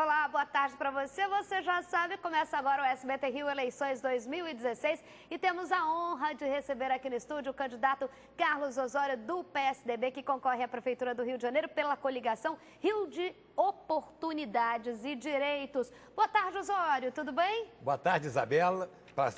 Olá, boa tarde para você. Você já sabe, começa agora o SBT Rio Eleições 2016 e temos a honra de receber aqui no estúdio o candidato Carlos Osório do PSDB, que concorre à Prefeitura do Rio de Janeiro pela coligação Rio de Oportunidades e Direitos. Boa tarde, Osório, tudo bem? Boa tarde, Isabela.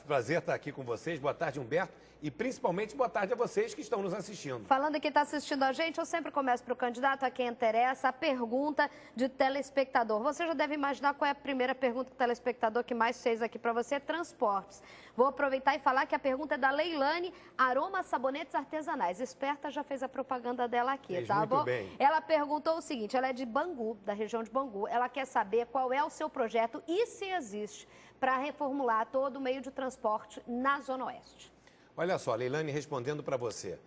Prazer estar aqui com vocês. Boa tarde, Humberto. E principalmente boa tarde a vocês que estão nos assistindo. Falando que está assistindo a gente, eu sempre começo para o candidato, a quem interessa, a pergunta de telespectador. Você já deve imaginar qual é a primeira pergunta que o telespectador que mais fez aqui para você, transportes. Vou aproveitar e falar que a pergunta é da Leilane, Aroma Sabonetes Artesanais. Esperta, já fez a propaganda dela aqui, fez tá muito bom? Bem. Ela perguntou o seguinte, ela é de Bangu, da região de Bangu. Ela quer saber qual é o seu projeto e se existe para reformular todo o meio de transporte na Zona Oeste. Olha só, Leilane, respondendo para você.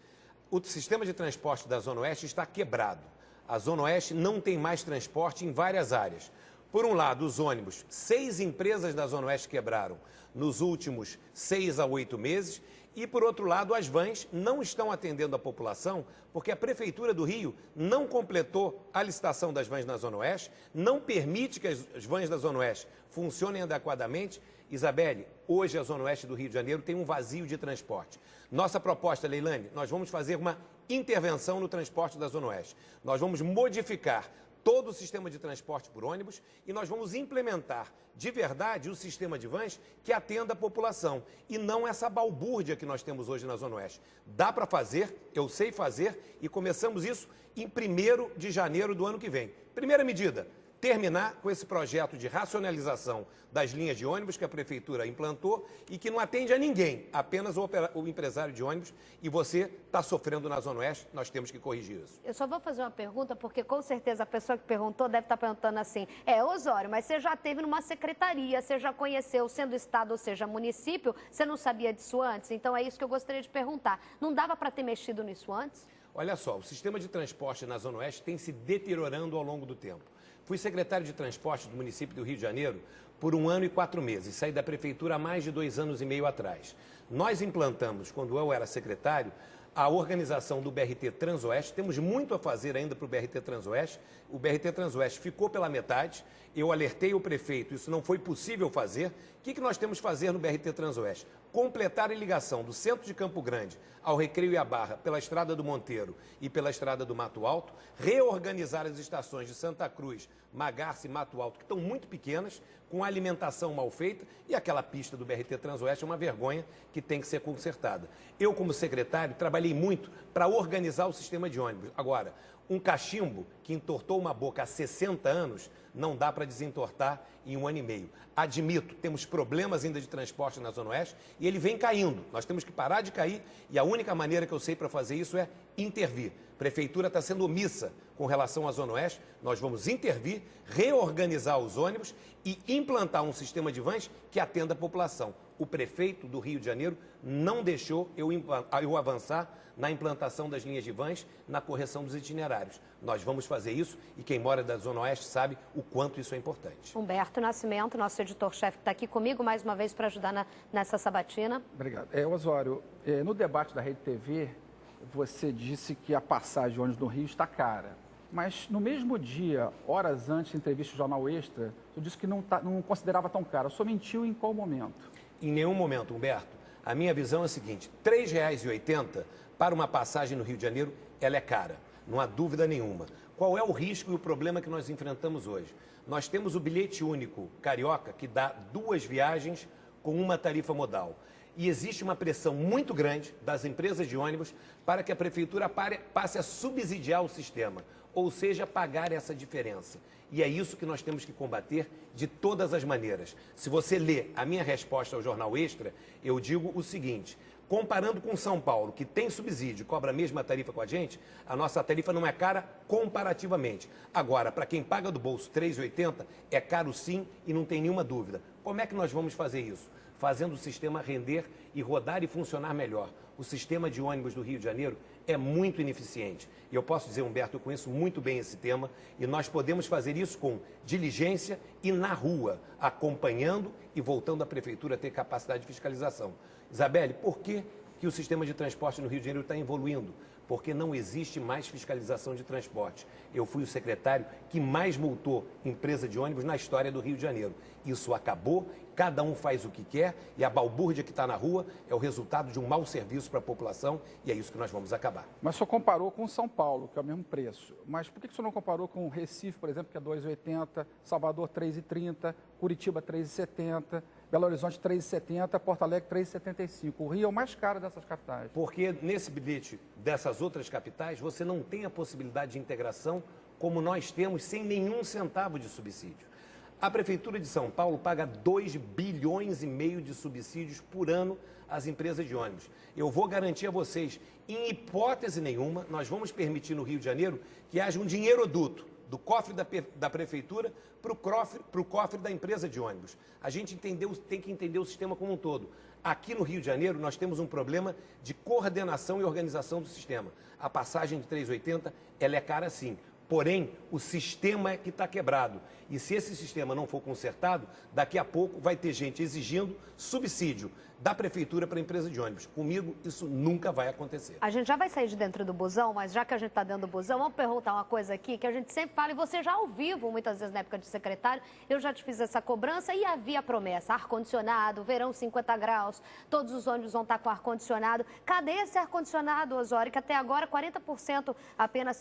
O sistema de transporte da Zona Oeste está quebrado. A Zona Oeste não tem mais transporte em várias áreas. Por um lado, os ônibus, 6 empresas da Zona Oeste quebraram nos últimos 6 a 8 meses. E, por outro lado, as vans não estão atendendo a população porque a Prefeitura do Rio não completou a licitação das vans na Zona Oeste, não permite que as vans da Zona Oeste funcionem adequadamente. Isabelle, hoje a Zona Oeste do Rio de Janeiro tem um vazio de transporte. Nossa proposta, Leilane, nós vamos fazer uma intervenção no transporte da Zona Oeste. Nós vamos modificar todo o sistema de transporte por ônibus e nós vamos implementar de verdade o sistema de vans que atenda a população e não essa balbúrdia que nós temos hoje na Zona Oeste. Dá para fazer, eu sei fazer e começamos isso em 1º de janeiro do ano que vem. Primeira medida, terminar com esse projeto de racionalização das linhas de ônibus que a Prefeitura implantou e que não atende a ninguém, apenas o empresário de ônibus, e você está sofrendo na Zona Oeste, nós temos que corrigir isso. Eu só vou fazer uma pergunta, porque com certeza a pessoa que perguntou deve estar perguntando assim, Osório, mas você já esteve numa secretaria, você já conheceu, sendo estado ou seja município, você não sabia disso antes? Então é isso que eu gostaria de perguntar. Não dava para ter mexido nisso antes? Olha só, o sistema de transporte na Zona Oeste tem se deteriorando ao longo do tempo. Fui secretário de transporte do município do Rio de Janeiro por 1 ano e 4 meses. Saí da prefeitura há mais de 2 anos e meio atrás. Nós implantamos, quando eu era secretário, a organização do BRT Transoeste. Temos muito a fazer ainda para o BRT Transoeste. O BRT Transoeste ficou pela metade. Eu alertei o prefeito, isso não foi possível fazer. O que nós temos que fazer no BRT Transoeste? Completar a ligação do centro de Campo Grande ao Recreio e a Barra pela Estrada do Monteiro e pela Estrada do Mato Alto, reorganizar as estações de Santa Cruz, Magarça e Mato Alto, que estão muito pequenas, com alimentação mal feita, e aquela pista do BRT Transoeste é uma vergonha que tem que ser consertada. Eu, como secretário, trabalhei muito para organizar o sistema de ônibus. Agora, um cachimbo que entortou uma boca há 60 anos, não dá para desentortar em 1 ano e meio. Admito, temos problemas ainda de transporte na Zona Oeste e ele vem caindo. Nós temos que parar de cair e a única maneira que eu sei para fazer isso é intervir. A Prefeitura está sendo omissa com relação à Zona Oeste. Nós vamos intervir, reorganizar os ônibus e implantar um sistema de vans que atenda a população. O prefeito do Rio de Janeiro não deixou eu avançar na implantação das linhas de vans, na correção dos itinerários. Nós vamos fazer isso e quem mora da Zona Oeste sabe o quanto isso é importante. Humberto Nascimento, nosso editor-chefe, que está aqui comigo mais uma vez para ajudar nessa sabatina. Obrigado. Osório, no debate da Rede TV, você disse que a passagem de ônibus no Rio está cara. Mas no mesmo dia, horas antes da entrevista do Jornal Extra, você disse que não considerava tão cara. O senhor mentiu em qual momento? Em nenhum momento, Humberto. A minha visão é a seguinte, R$ 3,80 para uma passagem no Rio de Janeiro, ela é cara, não há dúvida nenhuma. Qual é o risco e o problema que nós enfrentamos hoje? Nós temos o bilhete único carioca, que dá 2 viagens com uma tarifa modal. E existe uma pressão muito grande das empresas de ônibus para que a Prefeitura passe a subsidiar o sistema, ou seja, pagar essa diferença. E é isso que nós temos que combater de todas as maneiras. Se você lê a minha resposta ao Jornal Extra, eu digo o seguinte, comparando com São Paulo, que tem subsídio e cobra a mesma tarifa com a gente, a nossa tarifa não é cara comparativamente. Agora, para quem paga do bolso R$ 3,80, é caro sim e não tem nenhuma dúvida. Como é que nós vamos fazer isso? Fazendo o sistema render e rodar e funcionar melhor. O sistema de ônibus do Rio de Janeiro é muito ineficiente. E eu posso dizer, Humberto, eu conheço muito bem esse tema e nós podemos fazer isso com diligência e na rua, acompanhando e voltando a Prefeitura a ter capacidade de fiscalização. Isabelle, por que que o sistema de transporte no Rio de Janeiro está evoluindo, porque não existe mais fiscalização de transporte. Eu fui o secretário que mais multou empresa de ônibus na história do Rio de Janeiro. Isso acabou, cada um faz o que quer e a balbúrdia que está na rua é o resultado de um mau serviço para a população e é isso que nós vamos acabar. Mas o senhor comparou com São Paulo, que é o mesmo preço. Mas por que o senhor não comparou com Recife, por exemplo, que é 2,80, Salvador 3,30, Curitiba 3,70, Belo Horizonte 3,70, Porto Alegre 3,75. O Rio é o mais caro dessas capitais. Porque nesse bilhete dessas outras capitais, você não tem a possibilidade de integração como nós temos, sem nenhum centavo de subsídio. A Prefeitura de São Paulo paga 2,5 bilhões de subsídios por ano às empresas de ônibus. Eu vou garantir a vocês, em hipótese nenhuma, nós vamos permitir no Rio de Janeiro que haja um dinheiroduto do cofre da Prefeitura para o cofre da empresa de ônibus. A gente tem que entender o sistema como um todo. Aqui no Rio de Janeiro, nós temos um problema de coordenação e organização do sistema. A passagem de 3,80, ela é cara sim. Porém, o sistema é que está quebrado. E se esse sistema não for consertado, daqui a pouco vai ter gente exigindo subsídio da Prefeitura para a empresa de ônibus. Comigo, isso nunca vai acontecer. A gente já vai sair de dentro do busão, mas já que a gente está dentro do busão, vamos perguntar uma coisa aqui que a gente sempre fala, e você já ao vivo, muitas vezes na época de secretário, eu já te fiz essa cobrança e havia promessa, ar-condicionado, verão 50 graus, todos os ônibus vão estar com ar-condicionado. Cadê esse ar-condicionado, Osório, que até agora 40%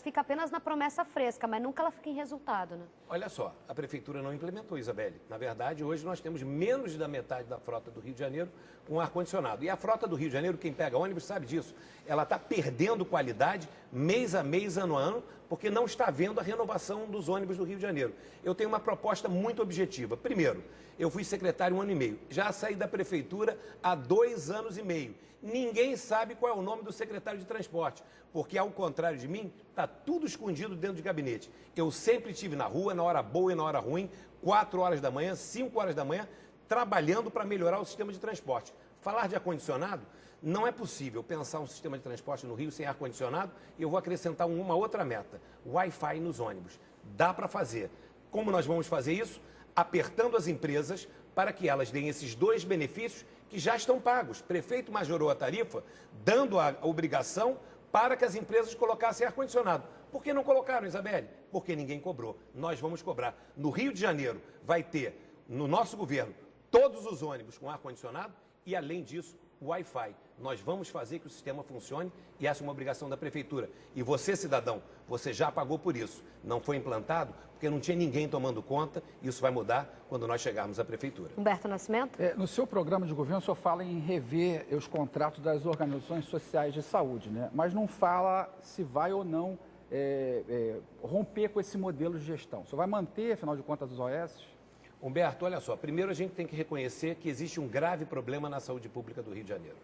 fica apenas na promessa fresca, mas nunca ela fica em resultado, né? Olha só, a Prefeitura não implementou, Isabelle. Na verdade, hoje nós temos menos da metade da frota do Rio de Janeiro com ar-condicionado. E a frota do Rio de Janeiro, quem pega ônibus sabe disso, ela está perdendo qualidade mês a mês, ano a ano, porque não está havendo a renovação dos ônibus do Rio de Janeiro. Eu tenho uma proposta muito objetiva. Primeiro, eu fui secretário 1 ano e meio. Já saí da Prefeitura há 2 anos e meio. Ninguém sabe qual é o nome do secretário de transporte, porque, ao contrário de mim, está tudo escondido dentro de gabinete. Eu sempre estive na rua, na hora boa e na hora ruim, 4 horas da manhã, 5 horas da manhã, trabalhando para melhorar o sistema de transporte. Falar de ar-condicionado, não é possível pensar um sistema de transporte no Rio sem ar-condicionado e eu vou acrescentar uma outra meta, Wi-Fi nos ônibus. Dá para fazer. Como nós vamos fazer isso? Apertando as empresas para que elas deem esses 2 benefícios que já estão pagos. O prefeito majorou a tarifa, dando a obrigação para que as empresas colocassem ar-condicionado. Por que não colocaram, Isabelle? Porque ninguém cobrou. Nós vamos cobrar. No Rio de Janeiro vai ter, no nosso governo, todos os ônibus com ar-condicionado e, além disso, o Wi-Fi. Nós vamos fazer que o sistema funcione e essa é uma obrigação da Prefeitura. E você, cidadão, você já pagou por isso. Não foi implantado porque não tinha ninguém tomando conta. Isso vai mudar quando nós chegarmos à Prefeitura. Humberto Nascimento? No seu programa de governo, o senhor fala em rever os contratos das organizações sociais de saúde, né? Mas não fala se vai ou não romper com esse modelo de gestão. O senhor vai manter, afinal de contas, os OS? Humberto, olha só, primeiro a gente tem que reconhecer que existe um grave problema na saúde pública do Rio de Janeiro.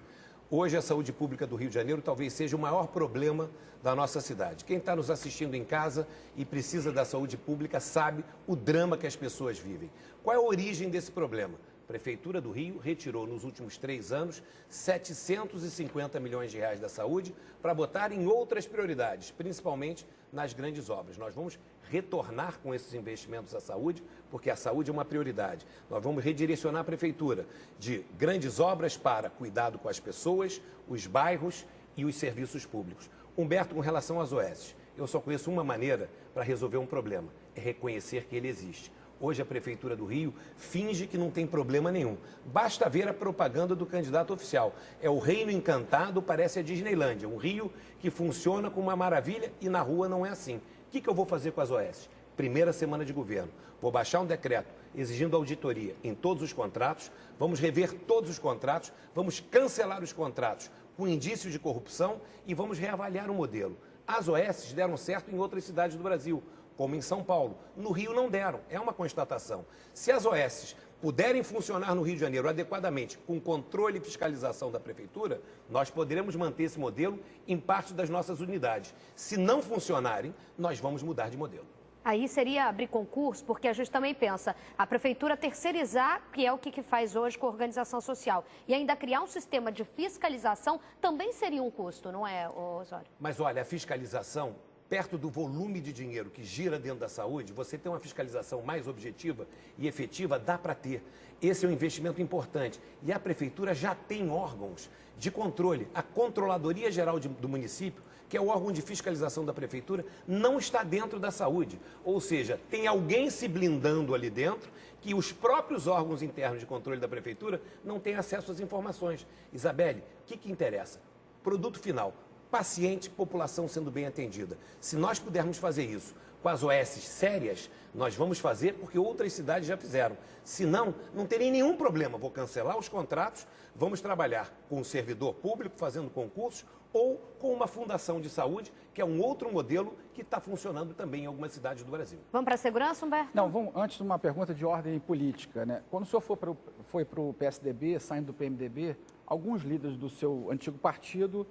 Hoje a saúde pública do Rio de Janeiro talvez seja o maior problema da nossa cidade. Quem está nos assistindo em casa e precisa da saúde pública sabe o drama que as pessoas vivem. Qual é a origem desse problema? A Prefeitura do Rio retirou nos últimos 3 anos 750 milhões de reais da saúde para botar em outras prioridades, principalmente nas grandes obras. Nós vamos retornar com esses investimentos à saúde, porque a saúde é uma prioridade. Nós vamos redirecionar a Prefeitura de grandes obras para cuidado com as pessoas, os bairros e os serviços públicos. Humberto, com relação às OS, eu só conheço uma maneira para resolver um problema, é reconhecer que ele existe. Hoje a Prefeitura do Rio finge que não tem problema nenhum. Basta ver a propaganda do candidato oficial. É o reino encantado, parece a Disneylândia. Um Rio que funciona como uma maravilha e na rua não é assim. O que eu vou fazer com as OS? Primeira semana de governo. Vou baixar um decreto exigindo auditoria em todos os contratos, vamos rever todos os contratos, vamos cancelar os contratos com indício de corrupção e vamos reavaliar o modelo. As OS deram certo em outras cidades do Brasil, como em São Paulo. No Rio não deram, é uma constatação. Se as OS puderem funcionar no Rio de Janeiro adequadamente, com controle e fiscalização da Prefeitura, nós poderemos manter esse modelo em parte das nossas unidades. Se não funcionarem, nós vamos mudar de modelo. Aí seria abrir concurso, porque a gente também pensa, a Prefeitura terceirizar, que é o que faz hoje com a organização social, e ainda criar um sistema de fiscalização também seria um custo, não é, Osório? Mas olha, a fiscalização perto do volume de dinheiro que gira dentro da saúde, você ter uma fiscalização mais objetiva e efetiva, dá para ter. Esse é um investimento importante. E a Prefeitura já tem órgãos de controle. A Controladoria Geral do município, que é o órgão de fiscalização da Prefeitura, não está dentro da saúde. Ou seja, tem alguém se blindando ali dentro que os próprios órgãos internos de controle da Prefeitura não têm acesso às informações. Isabelle, o que interessa? Produto final. Paciente, população sendo bem atendida. Se nós pudermos fazer isso com as OS sérias, nós vamos fazer porque outras cidades já fizeram. Se não, não terei nenhum problema. Vou cancelar os contratos, vamos trabalhar com o servidor público, fazendo concursos, ou com uma fundação de saúde, que é um outro modelo que está funcionando também em algumas cidades do Brasil. Vamos para a segurança, Humberto? Não, vamos, antes de uma pergunta de ordem política, né? Quando o senhor foi para o PSDB, saindo do PMDB, alguns líderes do seu antigo partido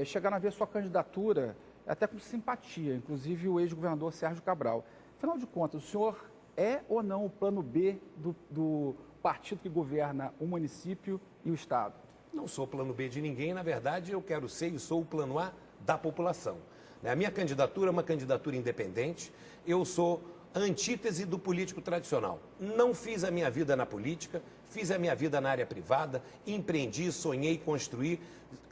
chegaram a ver sua candidatura até com simpatia, inclusive o ex-governador Sérgio Cabral. Afinal de contas, o senhor é ou não o plano B do partido que governa o município e o Estado? Não sou plano B de ninguém, na verdade eu quero ser e sou o plano A da população. A minha candidatura é uma candidatura independente, eu sou a antítese do político tradicional. Não fiz a minha vida na política, fiz a minha vida na área privada, empreendi, sonhei, construí,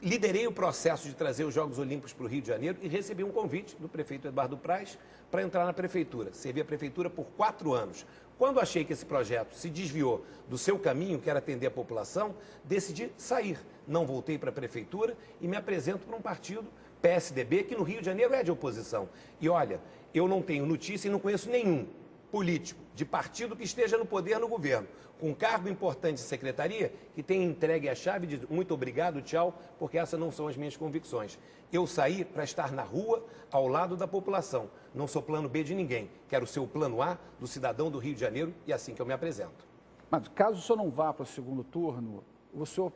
liderei o processo de trazer os Jogos Olímpicos para o Rio de Janeiro e recebi um convite do prefeito Eduardo Praz para entrar na prefeitura. Servi a prefeitura por 4 anos. Quando achei que esse projeto se desviou do seu caminho, que era atender a população, decidi sair. Não voltei para a prefeitura e me apresento para um partido, PSDB, que no Rio de Janeiro é de oposição. E olha, eu não tenho notícia e não conheço nenhum político de partido que esteja no poder no governo, com um cargo importante de secretaria, que tenha entregue a chave de muito obrigado, tchau, porque essas não são as minhas convicções. Eu saí para estar na rua, ao lado da população. Não sou plano B de ninguém. Quero ser o plano A do cidadão do Rio de Janeiro e é assim que eu me apresento. Mas caso o senhor não vá para o segundo turno, o senhor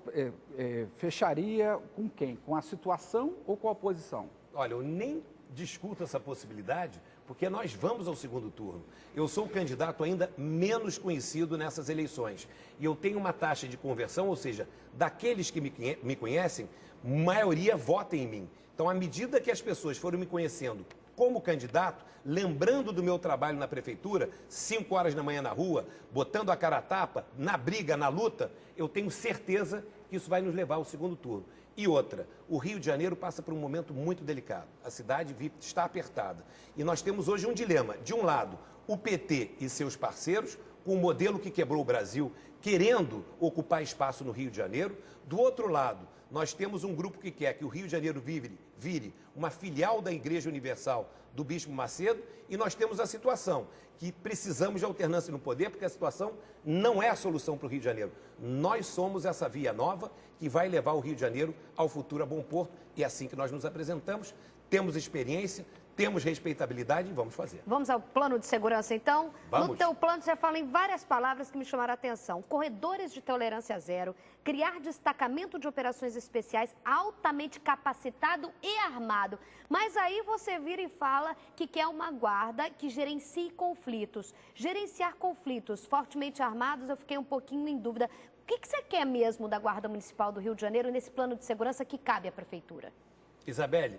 fecharia com quem? Com a situação ou com a oposição? Olha, eu nem discuto essa possibilidade, porque nós vamos ao segundo turno. Eu sou o candidato ainda menos conhecido nessas eleições. E eu tenho uma taxa de conversão, ou seja, daqueles que me conhecem, maioria vota em mim. Então, à medida que as pessoas foram me conhecendo como candidato, lembrando do meu trabalho na prefeitura, 5 horas da manhã na rua, botando a cara a tapa, na briga, na luta, eu tenho certeza que isso vai nos levar ao segundo turno. E outra, o Rio de Janeiro passa por um momento muito delicado. A cidade está apertada. E nós temos hoje um dilema. De um lado, o PT e seus parceiros, com um modelo que quebrou o Brasil, querendo ocupar espaço no Rio de Janeiro. Do outro lado, nós temos um grupo que quer que o Rio de Janeiro vire uma filial da Igreja Universal do Bispo Macedo, e nós temos a situação que precisamos de alternância no poder, porque a situação não é a solução para o Rio de Janeiro. Nós somos essa via nova que vai levar o Rio de Janeiro ao futuro a bom porto, e é assim que nós nos apresentamos, temos experiência, temos respeitabilidade e vamos fazer. Vamos ao plano de segurança, então? Vamos. No teu plano, você fala em várias palavras que me chamaram a atenção. Corredores de tolerância zero, criar destacamento de operações especiais altamente capacitado e armado. Mas aí você vira e fala que quer uma guarda que gerencie conflitos. Gerenciar conflitos fortemente armados, eu fiquei um pouquinho em dúvida. O que você quer mesmo da Guarda Municipal do Rio de Janeiro nesse plano de segurança que cabe à Prefeitura? Isabelle,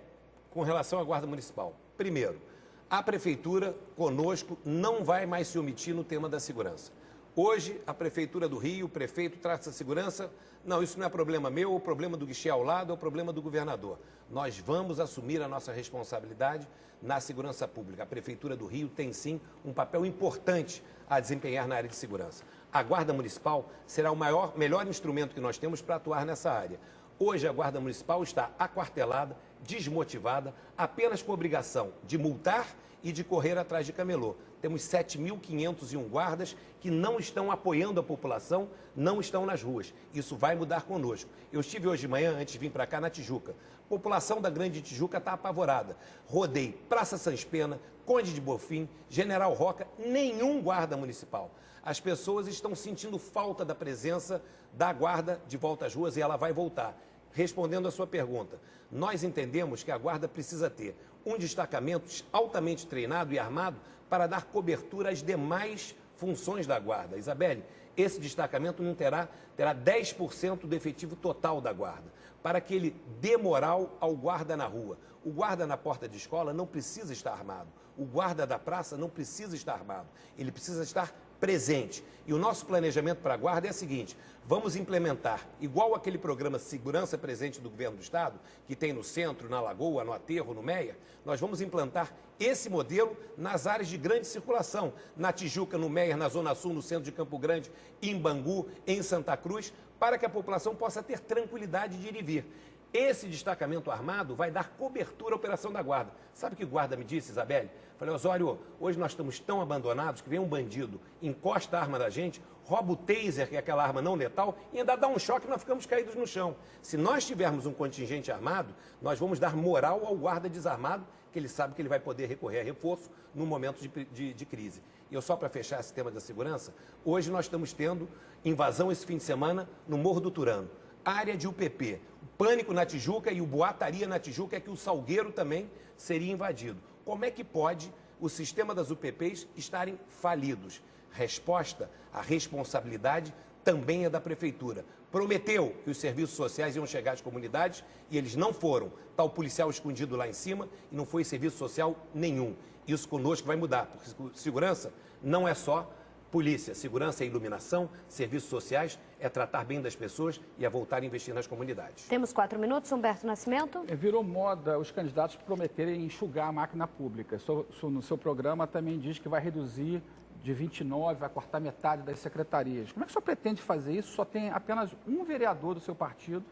com relação à Guarda Municipal, primeiro, a Prefeitura, conosco, não vai mais se omitir no tema da segurança. Hoje, a Prefeitura do Rio, o prefeito trata a segurança, não, isso não é problema meu, é o problema do guichê ao lado, é o problema do governador. Nós vamos assumir a nossa responsabilidade na segurança pública. A Prefeitura do Rio tem, sim, um papel importante a desempenhar na área de segurança. A Guarda Municipal será o melhor instrumento que nós temos para atuar nessa área. Hoje, a Guarda Municipal está aquartelada, desmotivada, apenas com obrigação de multar e de correr atrás de camelô. Temos 7.501 guardas que não estão apoiando a população, não estão nas ruas. Isso vai mudar conosco. Eu estive hoje de manhã, antes de vir para cá, na Tijuca. A população da Grande Tijuca está apavorada. Rodei Praça Sans Pena, Conde de Bonfim, General Roca, nenhum guarda municipal. As pessoas estão sentindo falta da presença da guarda de volta às ruas e ela vai voltar. Respondendo a sua pergunta, nós entendemos que a Guarda precisa ter um destacamento altamente treinado e armado para dar cobertura às demais funções da Guarda. Isabelle, esse destacamento não terá 10% do efetivo total da Guarda. para que ele dê moral ao guarda na rua. O guarda na porta de escola não precisa estar armado. O guarda da praça não precisa estar armado. Ele precisa estar presente. E o nosso planejamento para a guarda é o seguinte: vamos implementar, igual aquele programa Segurança Presente do Governo do Estado, que tem no centro, na Lagoa, no Aterro, no Meia, nós vamos implantar esse modelo nas áreas de grande circulação, na Tijuca, no Meia, na Zona Sul, no centro de Campo Grande, em Bangu, em Santa Cruz, para que a população possa ter tranquilidade de ir e vir. Esse destacamento armado vai dar cobertura à operação da guarda. Sabe o que o guarda me disse, Isabelle? Falei, Osório, hoje nós estamos tão abandonados que vem um bandido, encosta a arma da gente, rouba o taser, que é aquela arma não letal, e ainda dá um choque e nós ficamos caídos no chão. Se nós tivermos um contingente armado, nós vamos dar moral ao guarda desarmado, que ele sabe que ele vai poder recorrer a reforço no momento de crise. E eu só para fechar esse tema da segurança, hoje nós estamos tendo invasão esse fim de semana no Morro do Turano, área de UPP. O pânico na Tijuca e o boataria na Tijuca é que o Salgueiro também seria invadido. Como é que pode o sistema das UPPs estarem falidos? Resposta: a responsabilidade também é da Prefeitura. Prometeu que os serviços sociais iam chegar às comunidades e eles não foram. Está o policial escondido lá em cima e não foi serviço social nenhum. Isso conosco vai mudar, porque segurança não é só polícia. Segurança é iluminação, serviços sociais é tratar bem das pessoas e é voltar a investir nas comunidades. Temos 4 minutos, Humberto Nascimento. Virou moda os candidatos prometerem enxugar a máquina pública. No seu programa também diz que vai reduzir de 29, vai cortar metade das secretarias. Como é que o senhor pretende fazer isso? Só tem apenas um vereador do seu partido.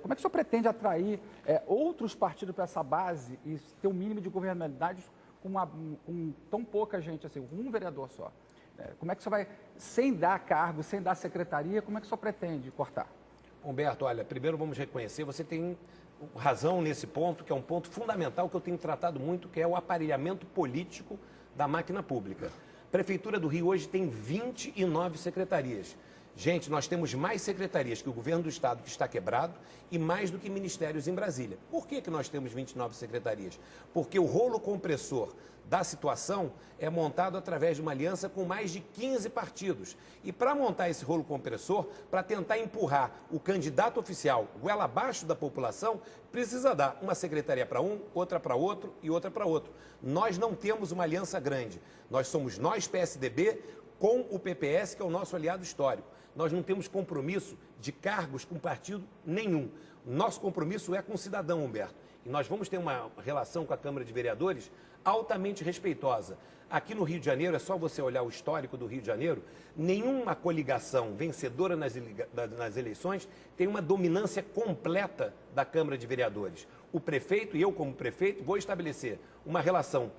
Como é que o senhor pretende atrair outros partidos para essa base e ter um mínimo de governabilidade com tão pouca gente, assim, com um vereador só? Como é que o senhor vai, sem dar cargo, sem dar secretaria, como é que o senhor pretende cortar? Humberto, olha, primeiro vamos reconhecer, você tem razão nesse ponto, que é um ponto fundamental que eu tenho tratado muito, que é o aparelhamento político da máquina pública. A Prefeitura do Rio hoje tem 29 secretarias. Gente, nós temos mais secretarias que o governo do estado, que está quebrado, e mais do que ministérios em Brasília. Por que nós temos 29 secretarias? Porque o rolo compressor da situação é montado através de uma aliança com mais de 15 partidos. E para montar esse rolo compressor, para tentar empurrar o candidato oficial goela abaixo da população, precisa dar uma secretaria para um, outra para outro e outra para outro. Nós não temos uma aliança grande. Nós somos nós, PSDB, com o PPS, que é o nosso aliado histórico. Nós não temos compromisso de cargos com partido nenhum. Nosso compromisso é com o cidadão, Humberto. E nós vamos ter uma relação com a Câmara de Vereadores altamente respeitosa. Aqui no Rio de Janeiro, é só você olhar o histórico do Rio de Janeiro, nenhuma coligação vencedora nas eleições tem uma dominância completa da Câmara de Vereadores. O prefeito e eu, como prefeito, vou estabelecer uma relação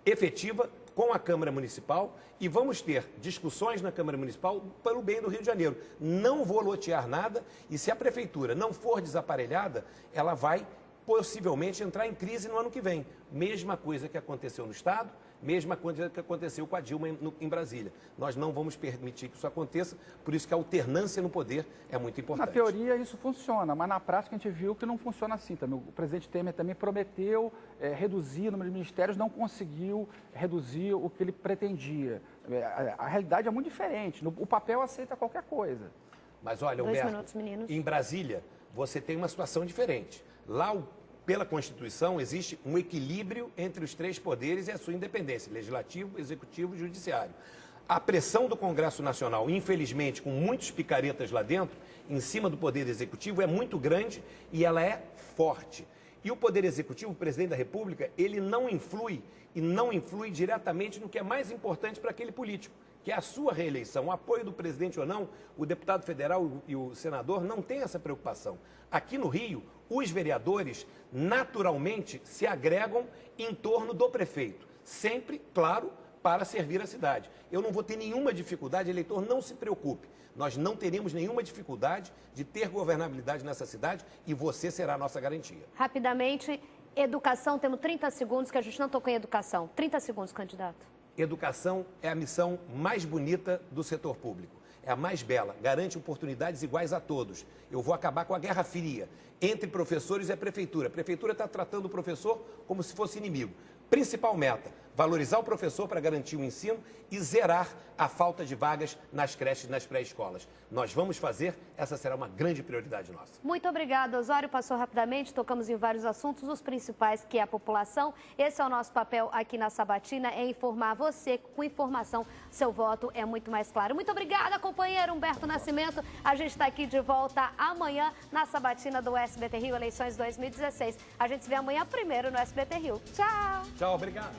efetiva com a Câmara Municipal e vamos ter discussões na Câmara Municipal pelo bem do Rio de Janeiro. Não vou lotear nada e se a Prefeitura não for desaparelhada, ela vai possivelmente entrar em crise no ano que vem. Mesma coisa que aconteceu no Estado, mesma coisa que aconteceu com a Dilma em Brasília. Nós não vamos permitir que isso aconteça, por isso que a alternância no poder é muito importante. Na teoria isso funciona, mas na prática a gente viu que não funciona assim também. O presidente Temer também prometeu reduzir o número de ministérios, não conseguiu reduzir o que ele pretendia. A realidade é muito diferente. O papel aceita qualquer coisa. Mas olha, 2 Humberto, minutos, meninos. Em Brasília você tem uma situação diferente. Lá, pela Constituição, existe um equilíbrio entre os 3 poderes e a sua independência, legislativo, executivo e judiciário. A pressão do Congresso Nacional, infelizmente, com muitos picaretas lá dentro, em cima do Poder Executivo, é muito grande e ela é forte. E o Poder Executivo, o Presidente da República, ele não influi diretamente no que é mais importante para aquele político, que é a sua reeleição. O apoio do presidente ou não, o deputado federal e o senador não tem essa preocupação. Aqui no Rio, os vereadores naturalmente se agregam em torno do prefeito, sempre, claro, para servir a cidade. Eu não vou ter nenhuma dificuldade, eleitor, não se preocupe. Nós não teremos nenhuma dificuldade de ter governabilidade nessa cidade e você será a nossa garantia. Rapidamente, educação, temos 30 segundos, que a gente não tocou em educação. 30 segundos, candidato. Educação é a missão mais bonita do setor público. É a mais bela, garante oportunidades iguais a todos. Eu vou acabar com a Guerra Fria entre professores e a prefeitura. A prefeitura está tratando o professor como se fosse inimigo. Principal meta, valorizar o professor para garantir o ensino e zerar a falta de vagas nas creches e nas pré-escolas. Nós vamos fazer, essa será uma grande prioridade nossa. Muito obrigada, Osório. Passou rapidamente, tocamos em vários assuntos, os principais que é a população. Esse é o nosso papel aqui na Sabatina, é informar você. Com informação, seu voto é muito mais claro. Muito obrigada, companheiro Humberto Nascimento. A gente está aqui de volta amanhã na Sabatina do SBT Rio, eleições 2016. A gente se vê amanhã primeiro no SBT Rio. Tchau! Tchau, obrigado.